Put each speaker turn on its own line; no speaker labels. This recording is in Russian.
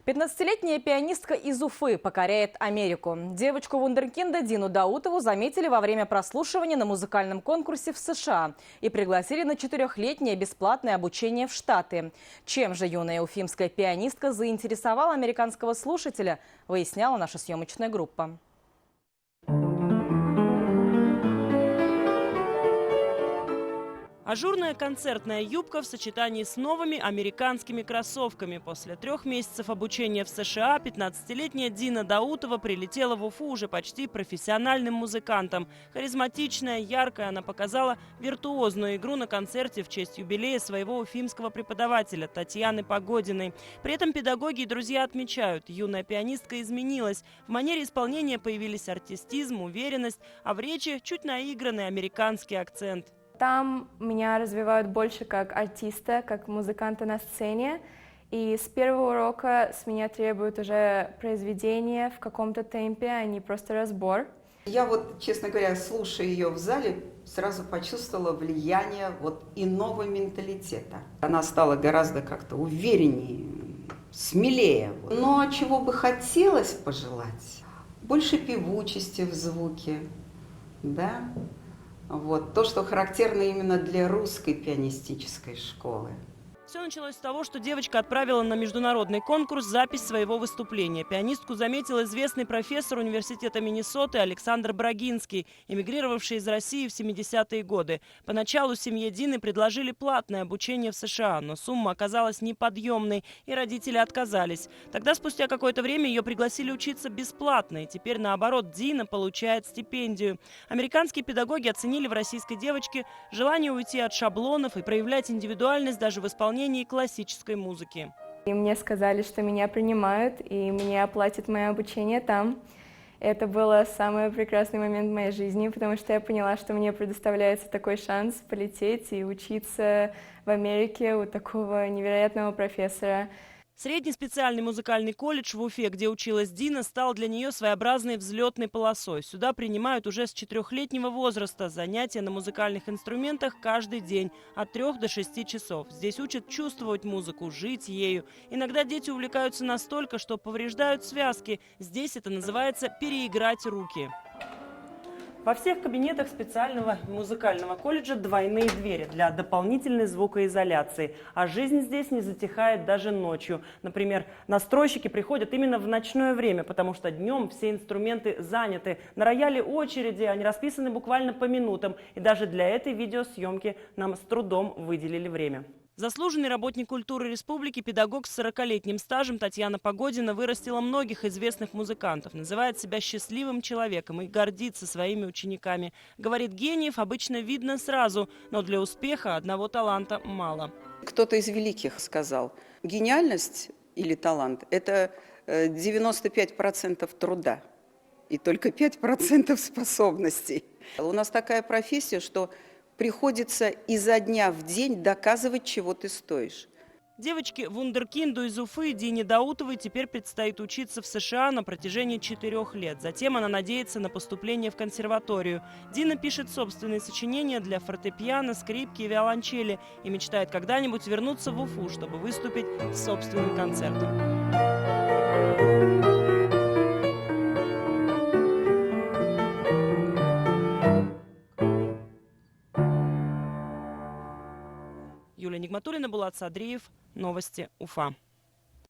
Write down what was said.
15-летняя пианистка из Уфы покоряет Америку. Девочку-вундеркинда Дину Даутову заметили во время прослушивания на музыкальном конкурсе в США и пригласили на 4-летнее бесплатное обучение в Штаты. Чем же юная уфимская пианистка заинтересовала американского слушателя, выясняла наша съемочная группа.
Ажурная концертная юбка в сочетании с новыми американскими кроссовками. После 3 месяцев обучения в США 15-летняя Дина Даутова прилетела в Уфу уже почти профессиональным музыкантом. Харизматичная, яркая, она показала виртуозную игру на концерте в честь юбилея своего уфимского преподавателя Татьяны Погодиной. При этом педагоги и друзья отмечают, юная пианистка изменилась. В манере исполнения появились артистизм, уверенность, а в речи чуть наигранный американский акцент.
Там меня развивают больше как артиста, как музыканта на сцене. И с первого урока с меня требуют уже произведение в каком-то темпе, а не просто разбор.
Я честно говоря, слушая ее в зале, сразу почувствовала влияние иного менталитета. Она стала гораздо как-то увереннее, смелее. Но чего бы хотелось пожелать? Больше певучести в звуке, да? То, что характерно именно для русской пианистической школы.
Все началось с того, что девочка отправила на международный конкурс запись своего выступления. Пианистку заметил известный профессор университета Миннесоты Александр Брагинский, эмигрировавший из России в 70-е годы. Поначалу семье Дины предложили платное обучение в США, но сумма оказалась неподъемной, и родители отказались. Тогда спустя какое-то время ее пригласили учиться бесплатно, и теперь, наоборот, Дина получает стипендию. Американские педагоги оценили в российской девочке желание уйти от шаблонов и проявлять индивидуальность даже в исполнении классической музыки.
И мне сказали, что меня принимают, и мне оплатят мое обучение там. Это был самый прекрасный момент в моей жизни, потому что я поняла, что мне предоставляется такой шанс полететь и учиться в Америке у такого невероятного профессора.
Средний специальный музыкальный колледж в Уфе, где училась Дина, стал для нее своеобразной взлетной полосой. Сюда принимают уже с 4-летнего возраста. Занятия на музыкальных инструментах каждый день от 3 до 6 часов. Здесь учат чувствовать музыку, жить ею. Иногда дети увлекаются настолько, что повреждают связки. Здесь это называется переиграть руки. Во всех кабинетах специального музыкального колледжа двойные двери для дополнительной звукоизоляции. А жизнь здесь не затихает даже ночью. Например, настройщики приходят именно в ночное время, потому что днем все инструменты заняты. На рояле очереди, они расписаны буквально по минутам. И даже для этой видеосъемки нам с трудом выделили время. Заслуженный работник культуры республики, педагог с 40-летним стажем Татьяна Погодина вырастила многих известных музыкантов, называет себя счастливым человеком и гордится своими учениками. Говорит, гениев обычно видно сразу, но для успеха одного таланта мало.
Кто-то из великих сказал, гениальность или талант – это 95% труда и только 5% способностей. У нас такая профессия, что приходится изо дня в день доказывать, чего ты стоишь.
Девочке-вундеркинду из Уфы Дине Даутовой теперь предстоит учиться в США на протяжении 4 лет. Затем она надеется на поступление в консерваторию. Дина пишет собственные сочинения для фортепиано, скрипки и виолончели и мечтает когда-нибудь вернуться в Уфу, чтобы выступить с собственным концертом. Юлия Нигматуллина, Булат Садриев. Новости Уфа.